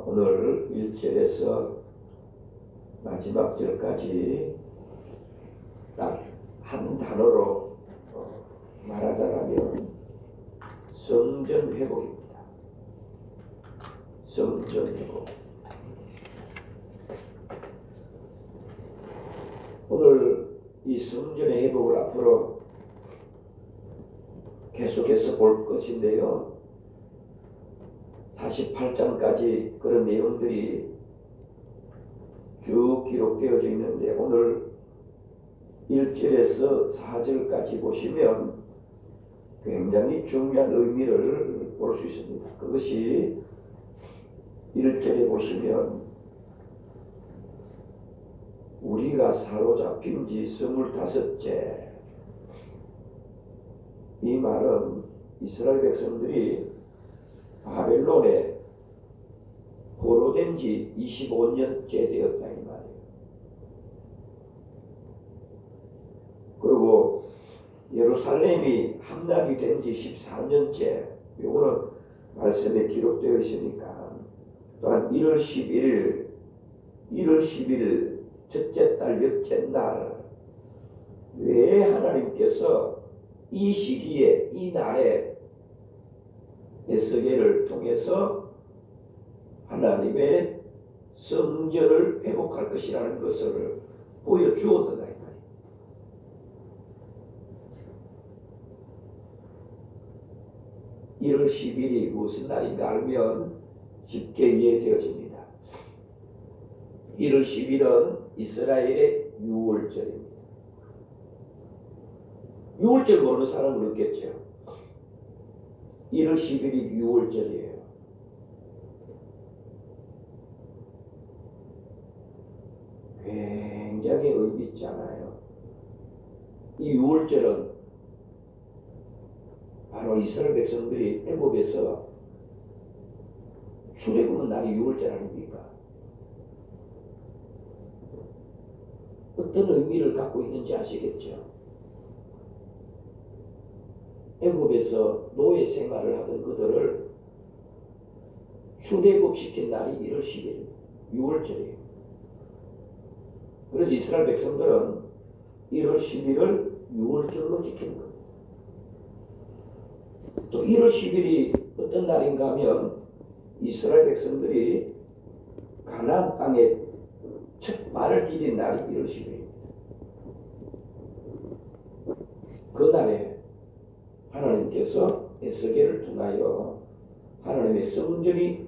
오늘 1절에서 마지막 절까지 딱 한 단어로 말하자면 성전 회복입니다. 성전 회복. 오늘 이 성전의 회복을 앞으로 계속해서 볼 것인데요. 48장까지 그런 내용들이 쭉 기록되어져 있는데 오늘 1절에서 4절까지 보시면 굉장히 중요한 의미를 볼 수 있습니다. 그것이 1절에 보시면 우리가 사로잡힌 지 25째, 이 말은 이스라엘 백성들이 바벨론에 포로된 지 25년째 되었다 이 말이에요. 그리고 예루살렘이 함락이 된 지 14년째, 이거는 말씀에 기록되어 있으니까. 또한 1월 11일 첫째 달 첫째 날, 왜 하나님께서 이 시기에 이 날에 에스겔을 통해서 하나님의 성전을 회복할 것이라는 것을 보여주었다 이 말이에요. 1월 10일이 무슨 날인가 알면 쉽게 이해되어집니다. 1월 10일은 이스라엘의 6월절입니다. 6월절 모르는 사람은 없겠죠. 1월 10일이 6월절이에요. 굉장히 의미 있잖아요. 이 6월절은 바로 이스라엘 백성들이 애굽에서 출애굽한 날이 6월절 아닙니까? 어떤 의미를 갖고 있는지 아시겠죠? 애굽에서 노예 생활을 하던 그들을 출애굽시킨 날이 1월 10일, 6월절이에요. 그래서 이스라엘 백성들은 1월 10일을 6월절로 지키는 겁니다. 또 1월 10일이 어떤 날인가 하면 이스라엘 백성들이 가나안 땅에 첫 말을 디딘 날이 1월 10일입니다. 그 날에 하나님께서 에스겔을 통하여 하나님의 성전이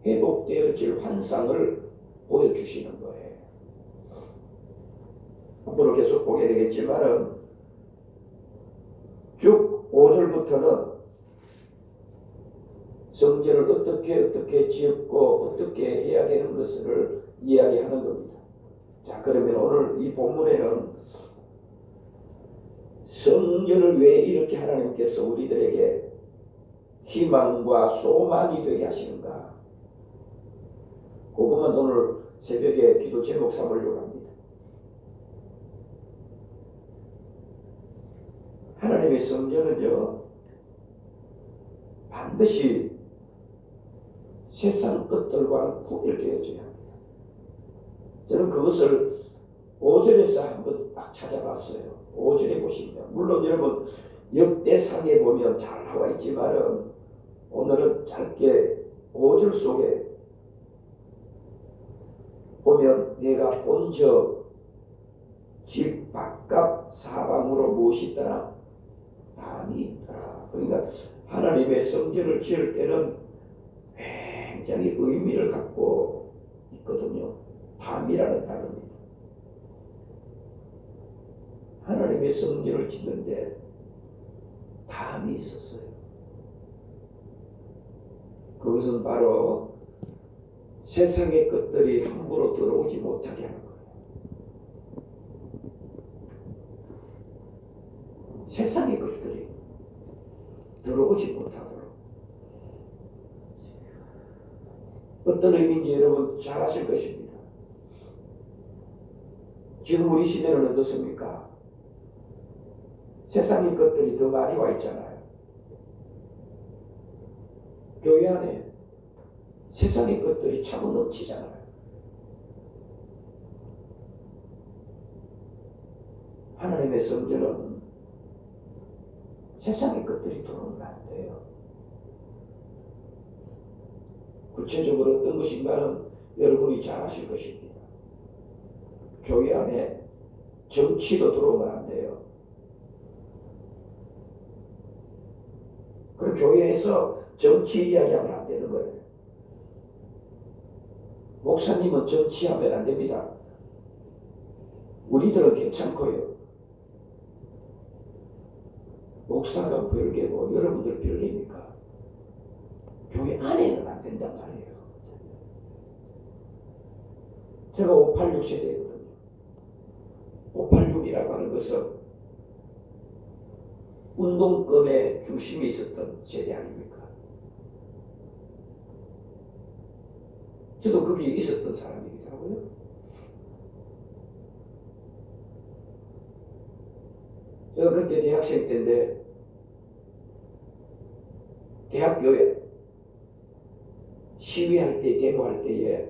회복되어질 환상을 보여주시는 거예요. 앞으로 계속 보게 되겠지만은 쭉 5절부터는 성전을 어떻게 지었고 어떻게 해야 되는 것을 이야기하는 겁니다. 자, 그러면 오늘 이 본문에는 성전을 왜 이렇게 하나님께서 우리들에게 희망과 소망이 되게 하시는가? 그것만 오늘 새벽에 기도 제목 삼으려고 합니다. 하나님의 성전은요, 반드시 세상 것들과 구별되어져야 합니다. 저는 그것을 5절에서 한번 딱 찾아봤어요. 5절에 보시면, 물론 여러분 역대상에 보면 잘 나와 있지만은 오늘은 짧게 5절 속에 보면 내가 본 적 집 바깥 사방으로 무엇이 있더라? 담이 있더라. 그러니까 하나님의 성전을 지을 때는 굉장히 의미를 갖고 있거든요. 담이라는 단어입니다. 하나님의 성전을 짓는데 담이 있었어요. 그것은 바로 세상의 것들이 함부로 들어오지 못하게 하는 거예요. 세상의 것들이 들어오지 못하도록. 어떤 의미인지 여러분 잘 아실 것입니다. 지금 우리 시대는 어떻습니까? 세상의 것들이 더 많이 와 있잖아요. 교회 안에 세상의 것들이 차고 넘치잖아요. 하나님의 성전은 세상의 것들이 들어오면 안 돼요. 구체적으로 어떤 것인가는 여러분이 잘 아실 것입니다. 교회 안에 정치도 들어오면 안 돼요. 그리고 교회에서 정치 이야기하면 안 되는 거예요. 목사님은 정치하면 안 됩니다. 우리들은 괜찮고요. 목사가 별개고 여러분들 별개니까 교회 안에는 안 된단 말이에요. 제가 586 세대거든요. 586이라고 하는 것은 운동권의 중심에 있었던 세대 아닙니까? 저도 거기에 있었던 사람이기도 하고요. 제가 그때 대학생 때인데 대학교에 시위할 때, 데모할 때에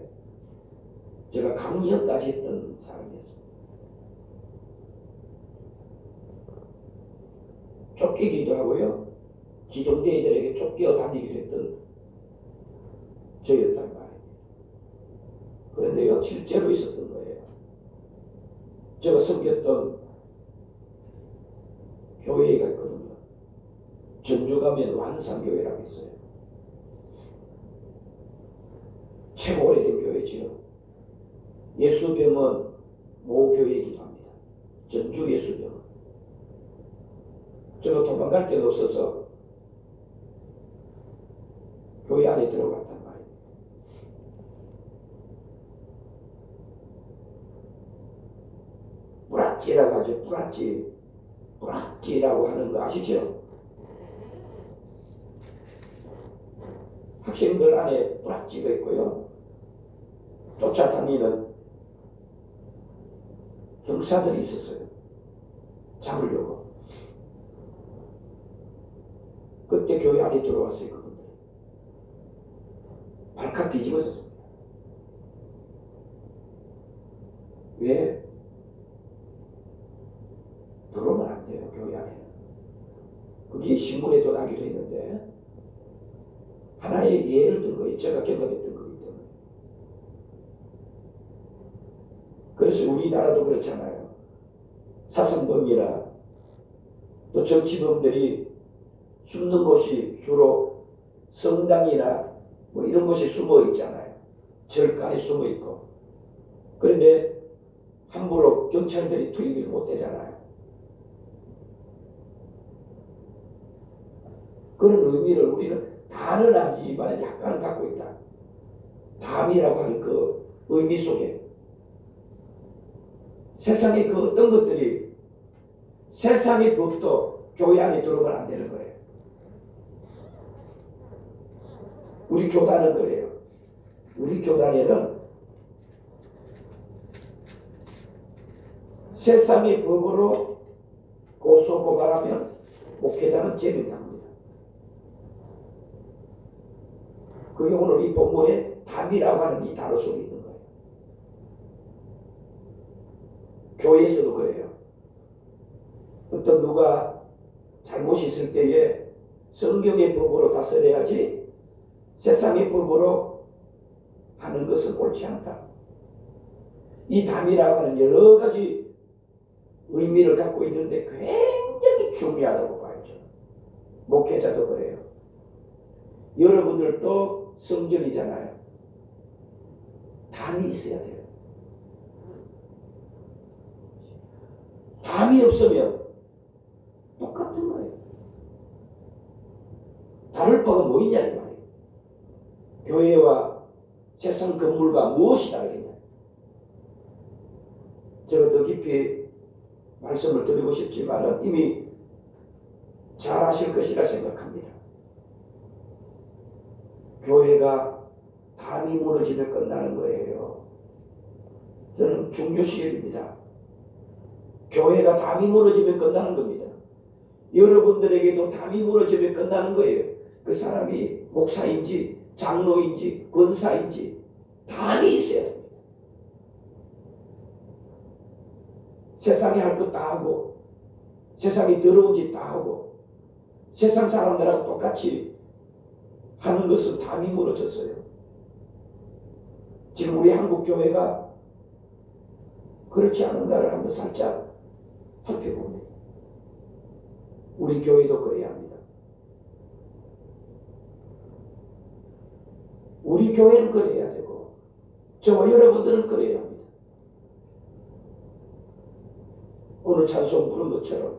제가 강연까지 했던 사람이었습니다. 쫓기기도 하고요. 기동대회들에게 쫓겨 다니기도 했던 저였단 말이에요. 그런데요, 실제로 있었던 거예요. 제가 섬겼던 교회가 있거든요. 전주 가면 완산교회라고 있어요. 최고 오래된 교회지요. 예수병원 모교회이기도 합니다. 전주 예수병원. 제가 도망갈 데가 없어서 교회 안에 들어갔단 말이에요. 뿌락지라고 하죠. 뿌락지. 뿌락지라고 하는 거 아시죠? 학생들 안에 뿌락지가 있고요. 쫓아다니는 형사들이 있었어요. 잡으려고. 그때 교회 안에 들어왔어요. 그분들. 발칵 뒤집어졌습니다. 왜? 들어오면 안 돼요. 교회 안에는. 그게 신문에도 나기도 했는데 하나의 예를 든 거예요. 제가 경험했던 거기 때문에. 그래서 우리나라도 그렇잖아요. 사상범이나 또 정치범들이 숨는 곳이 주로 성당이나 뭐 이런 곳에 숨어 있잖아요. 절간에 숨어 있고. 그런데 함부로 경찰들이 투입이 못 되잖아요. 그런 의미를 우리는 다는 아니지만 약간은 갖고 있다. 담이라고 하는 그 의미 속에 세상의 그 어떤 것들이 세상의 법도 교회 안에 들어오면 안 되는 거예요. 우리 교단은 그래요. 우리 교단에는 세상의 법으로 고소 고발하면 목회자는 제명당합니다. 그게 오늘 이 본문에 담이라고 하는 이 단어 속에 있는 거예요. 교회에서도 그래요. 어떤 누가 잘못이 있을 때에 성경의 법으로 다스려야지 세상의 법으로 하는 것은 옳지 않다. 이 담이라고 하는 여러 가지 의미를 갖고 있는데 굉장히 중요하다고 봐야죠. 목회자도 그래요. 여러분들도 성전이잖아요. 담이 있어야 돼요. 담이 없으면 똑같은 거예요. 다를 바가 뭐 있냐 이 말이에요. 교회와 세상 건물과 무엇이 다르겠냐. 제가 더 깊이 말씀을 드리고 싶지만 이미 잘 아실 것이라 생각합니다. 교회가 담이 무너지면 끝나는 거예요. 저는 중요시입니다. 교회가 담이 무너지면 끝나는 겁니다. 여러분들에게도 담이 무너지면 끝나는 거예요. 그 사람이 목사인지 장로인지 권사인지 담이 있어야 됩니다. 세상에 할 것 다 하고 세상에 더러운 짓 다 하고 세상 사람들하고 똑같이 하는 것은 담이 무너졌어요. 지금 우리 한국 교회가 그렇지 않은가를 한번 살짝 살펴봅니다. 우리 교회도 그래야 합니다. 우리 교회는 그래야 되고 저와 여러분들은 그래야 합니다. 오늘 찬송 부른 것처럼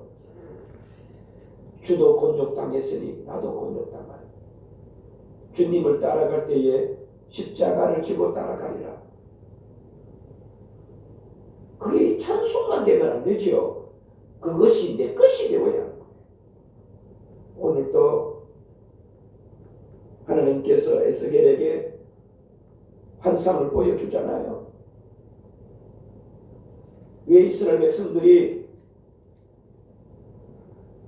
주도 곤욕당했으니 나도 곤욕당하리. 주님을 따라갈 때에 십자가를 지고 따라가리라. 그게 찬송만 되면 안 되죠. 그것이 내 것이 되어야 하는 거예요. 오늘도 하나님께서 에스겔에게 환상을 보여주잖아요. 왜 이스라엘 백성들이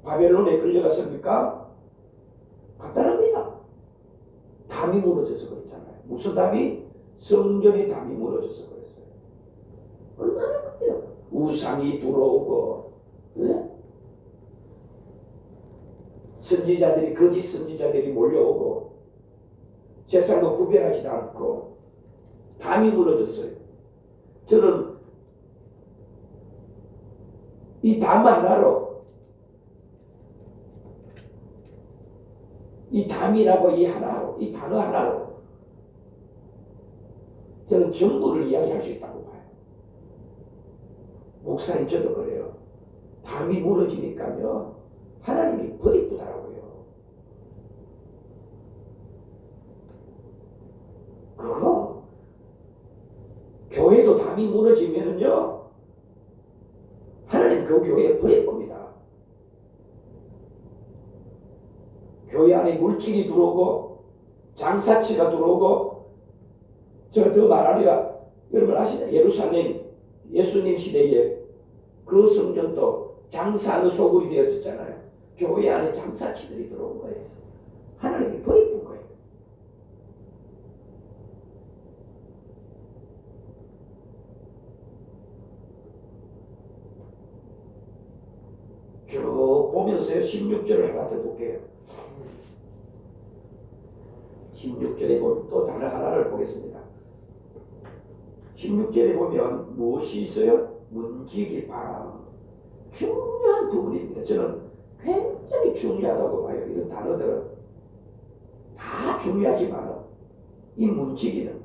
바벨론에 끌려갔습니까? 간단합니다. 담이 무너져서 그랬잖아요. 무슨 담이? 성전의 담이 무너져서 그랬어요. 얼마나 큰데요? 우상이 들어오고, 네? 선지자들이 거짓 선지자들이 몰려오고 세상도 구별하지도 않고 담이 무너졌어요. 저는 이 담 하나로 이 담이라고 이 하나로 이 단어 하나로 저는 전부를 이야기할 수 있다고 봐요. 목사님 저도 그래요. 담이 무너지니까요 하나님이 버리쁘더라고요. 그거 교회도 담이 무너지면은요 하나님 그 교회에 버릴 겁니다. 교회 안에 물질이 들어오고 장사치가 들어오고 제가 더 말하리라. 여러분 아시죠? 예루살렘 예수님 시대에 그 성전도 장사하는 소굴이 되어졌잖아요. 교회 안에 장사치들이 들어온 거예요. 하나님이 버리는 거예요. 쭉 보면서요 16절을 하나 더 볼게요. 16절에 보면 또 단어 하나를 보겠습니다. 16절에 보면 무엇이 있어요? 문지기 방. 중요한 부분입니다. 저는 굉장히 중요하다고 봐요. 이런 단어들은 다 중요하지만 이 문지기는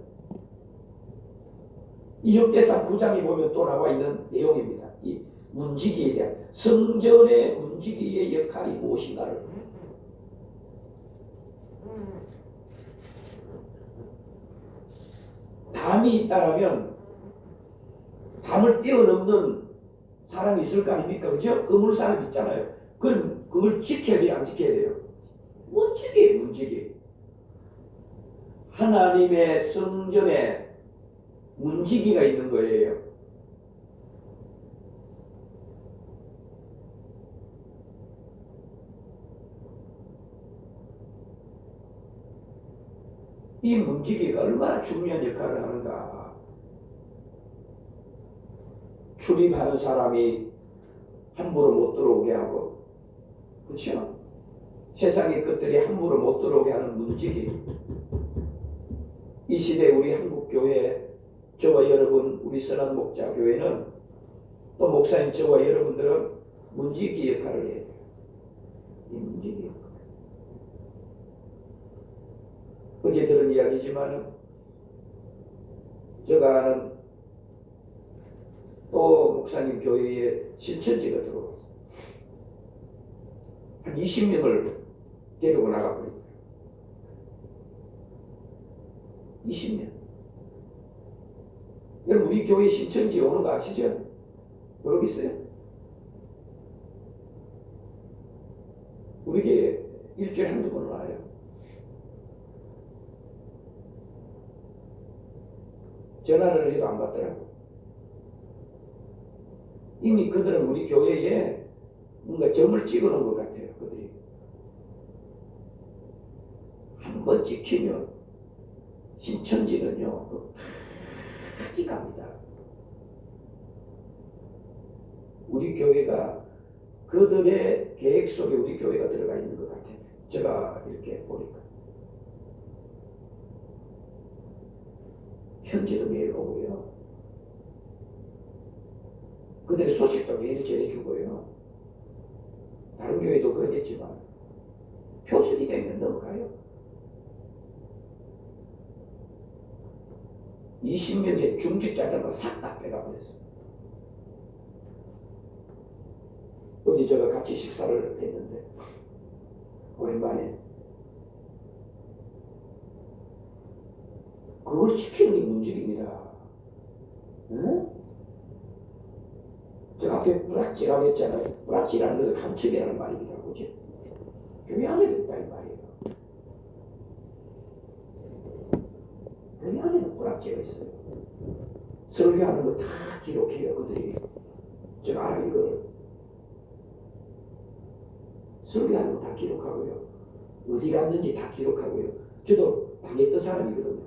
이 역대상 9장에 보면 또 나와 있는 내용입니다. 이 문지기에 대한 성전의 문지기의 역할이 무엇인가를 담이 있다라면 담을 뛰어넘는 사람이 있을 거 아닙니까? 그죠? 그물 사람 있잖아요. 그럼 그걸 지켜야 돼요? 안 지켜야 돼요? 문지기, 문지기. 하나님의 성전에 문지기가 있는 거예요. 이 문지기가 얼마나 중요한 역할을 하는가. 출입하는 사람이 함부로 못 들어오게 하고, 그렇죠? 세상의 것들이 함부로 못 들어오게 하는 문지기. 이 시대 우리 한국교회, 저와 여러분, 우리 선한 목자 교회는 또 목사님 저와 여러분들은 문지기 역할을 해야 돼요. 이 문지기 역할. 어제 들은 이야기지만 제가 아는 또 목사님 교회에 신천지가 들어왔어요. 한 20명을 데리고 나가버립니다. 20명. 여러분 우리 교회 신천지 오는 거 아시죠? 모르겠어요? 우리 교회 일주일에 한두 번 와요. 전화를 해도 안 받더라고. 이미 그들은 우리 교회에 뭔가 점을 찍어놓은 것 같아요. 그들이 한 번 찍히면 신천지는요 끝까지 갑니다. 우리 교회가 그들의 계획 속에 우리 교회가 들어가 있는 것 같아요. 제가 이렇게 보니까 편지도 매일 오고요. 그들의 소식도 매일 전해주고요. 다른 교회도 그러겠지만 표준이 되면 넘어가요. 20명의 중직자들만 싹 다 빼가버렸어요. 어제 제가 같이 식사를 했는데 오랜만에 그걸 지키는 게 문제입니다. 응? 제가 앞에 불락지라고 했잖아요. 불락지라는 것은 간첩이라는 말입니다. 그죠? 교회 안에도 있다 이 말이에요. 교회 안에도 불락지가 있어요. 설교하는 거 다 기록해요. 그들이. 제가 알아요 이걸. 설교하는 거 다 기록하고요. 어디 갔는지 다 기록하고요. 저도 당했던 사람이거든요.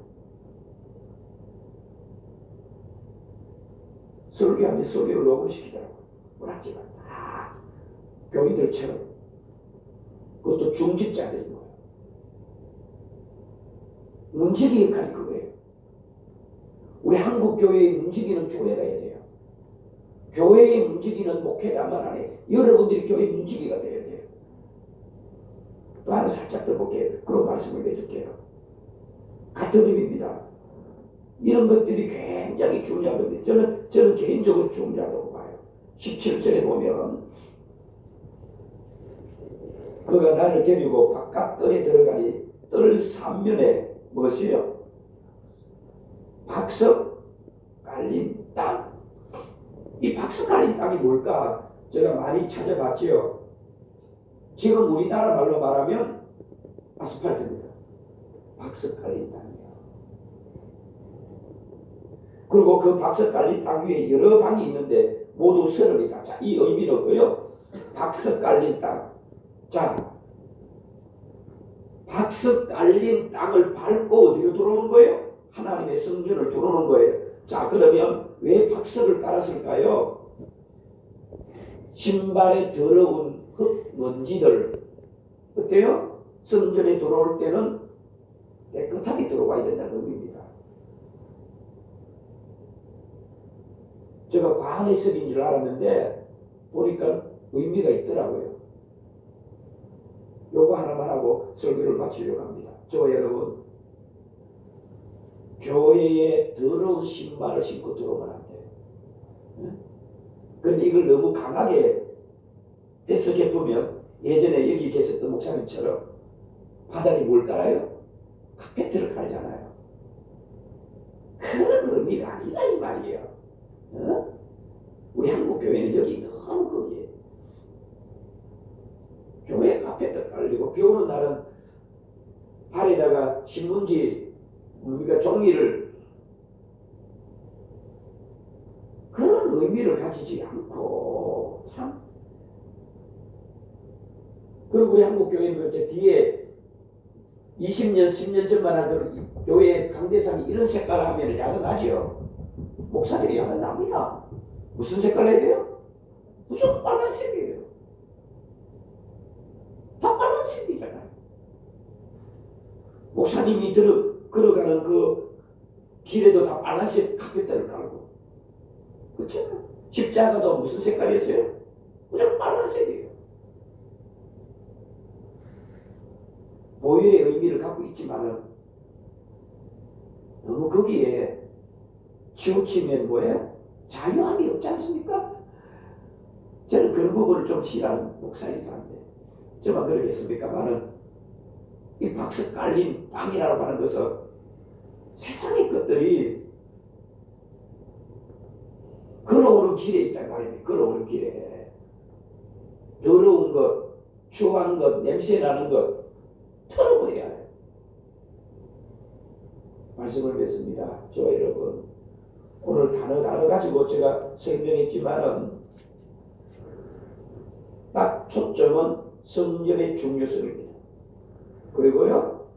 설교하면 설교를 녹음시키더라고요. 문학지가 다 교인들처럼. 그것도 중직자들인 거예요. 문지기 역할이 그거예요. 우리 한국 교회의 문지기는 교회가 해야 돼요. 교회의 문지기는 목회자만 아니에요. 여러분들이 교회 문지기가 돼야 돼요. 또 하나 살짝 더 볼게요. 그런 말씀을 해줄게요. 같은 의미입니다. 이런 것들이 굉장히 중요한 겁니다. 저는 개인적으로 중요하다고 봐요. 17절에 보면 그가 나를 데리고 바깥뜰에 들어가니 뜰 삼면에 무엇이요? 박석 깔린 땅. 이 박석 깔린 땅이 뭘까? 제가 많이 찾아봤지요. 지금 우리나라 말로 말하면 아스팔트입니다. 박석 깔린 땅이에요. 그리고 그 박석 깔린 땅 위에 여러 방이 있는데 모두 서랍이다. 자, 이 의미는 없고요. 박석 깔린 땅. 자, 박석 깔린 땅을 밟고 어디로 들어오는 거예요? 하나님의 성전을 들어오는 거예요. 자, 그러면 왜 박석을 깔았을까요? 신발에 더러운 흙, 먼지들 어때요? 성전에 들어올 때는 깨끗하게 들어와야 된다는 의미입니다. 제가 과한 해석인 줄 알았는데 보니까 의미가 있더라고요. 요거 하나만 하고 설교를 마치려고 합니다. 저 여러분, 교회에 더러운 신발을 신고 들어오면 안 돼요. 그런데 이걸 너무 강하게 해석해 보면 예전에 여기 계셨던 목사님처럼 바닥에 뭘 깔아요? 카페트를 깔잖아요. 그런 의미가 아니라 이 말이에요. 우리 한국 교회는 여기 너무 거기에 교회 카페트 깔리고 비 오는 날은 발에다가 신문지 우리가 종이를 그런 의미를 가지지 않고 참. 그리고 우리 한국 교회는 그때 뒤에 20년, 10년 전만 하더라도 교회 강대상이 이런 색깔을 하면 야단 나죠. 목사들이 야단 납니다. 무슨 색깔 해야 돼요? 무조건 빨간색이에요. 다 빨간색이잖아요. 목사님이 걸어가는 그 길에도 다 빨간색 카페트를 깔고. 그렇죠? 십자가도 무슨 색깔이었어요? 무조건 빨간색이에요. 보혈의 의미를 갖고 있지만은 너무 거기에 치우치면 뭐예요? 자유함이 없지 않습니까? 저는 그런 부분을 좀 싫어하는 목사이기도 한데 저만 그러겠습니까만은 이 박석 깔린 땅이라고 하는 것은 세상의 것들이 걸어오는 길에 있단 말입니다. 걸어오는 길에 더러운 것, 추한 것, 냄새 나는 것 털어버려야 해요. 말씀을 맺습니다. 저 여러분, 오늘 단어 가지고 제가 설명했지만은 딱 초점은 성전의 중요성입니다. 그리고요,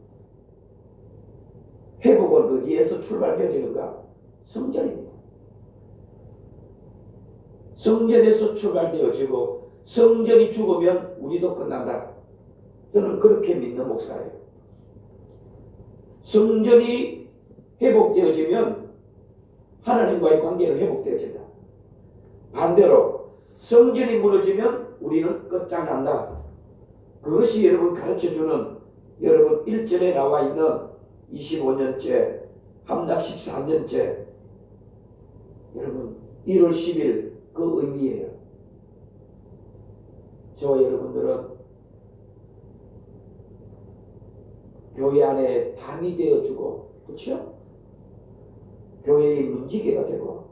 회복은 어디에서 출발되어지는가? 성전입니다. 성전에서 출발되어지고 성전이 죽으면 우리도 끝난다. 저는 그렇게 믿는 목사예요. 성전이 회복되어지면 하나님과의 관계는 회복되어진다. 반대로 성전이 무너지면 우리는 끝장난다. 그것이 여러분 가르쳐주는 여러분 1절에 나와 있는 25년째 함락 14년째 여러분 1월 10일 그 의미예요. 저와 여러분들은 교회 안에 담이 되어주고, 그렇죠? 교회의 문지기가 되고,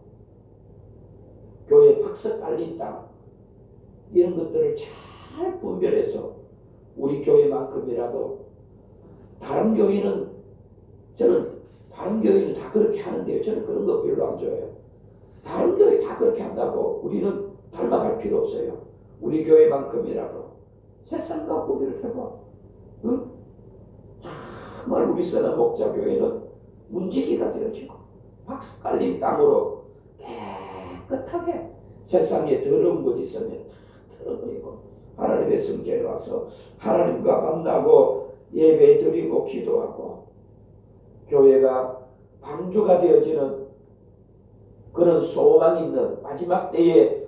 교회에 박석 깔린 땅, 이런 것들을 잘 분별해서 우리 교회만큼이라도 다른 교회는 저는 다른 교회는 다 그렇게 하는데요. 저는 그런 거 별로 안 좋아해요. 다른 교회 다 그렇게 한다고 우리는 닮아갈 필요 없어요. 우리 교회만큼이라도 세상과 구별을 해봐. 응? 정말 우리 선한 목자 교회는 문지기가 되어지고 박수 깔린 땅으로 깨끗하게 세상에 더러운 것 있으면 털어버리고 하나님의 성전에 와서 하나님과 만나고 예배 드리고 기도하고 교회가 방주가 되어지는 그런 소망 있는 마지막 때에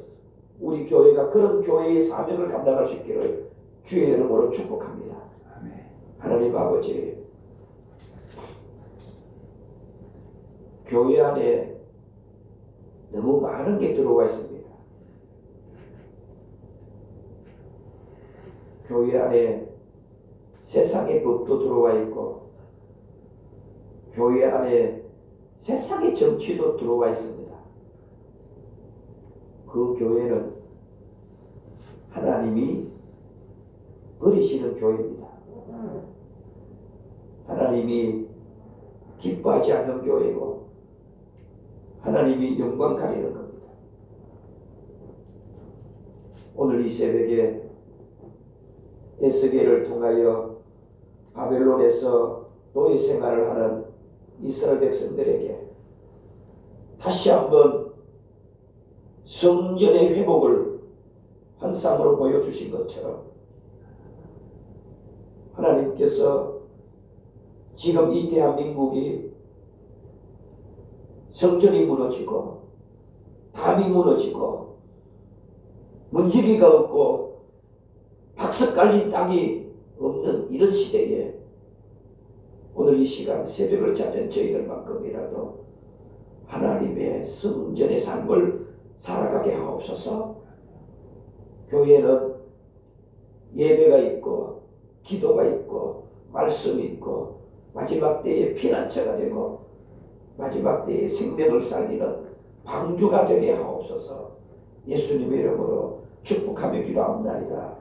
우리 교회가 그런 교회의 사명을 감당할 수 있기를 주의 이름으로 축복합니다. 아멘. 하나님 아버지, 교회 안에 너무 많은 게 들어와 있습니다. 교회 안에 세상의 법도 들어와 있고 교회 안에 세상의 정치도 들어와 있습니다. 그 교회는 하나님이 버리시는 교회입니다. 하나님이 기뻐하지 않는 교회고 하나님이 영광 가리는 겁니다. 오늘 이 새벽에 에스겔을 통하여 바벨론에서 노예 생활을 하는 이스라엘 백성들에게 다시 한번 성전의 회복을 환상으로 보여주신 것처럼 하나님께서 지금 이 대한민국이 성전이 무너지고 담이 무너지고 문지기가 없고 박석 깔린 땅이 없는 이런 시대에 오늘 이 시간 새벽을 찾은 저희들만큼이라도 하나님의 성전의 삶을 살아가게 하옵소서. 교회는 예배가 있고 기도가 있고 말씀이 있고 마지막 때에 피난처가 되고 마지막 때에 생명을 살리는 방주가 되게 하옵소서. 예수님의 이름으로 축복하며 기도합니다.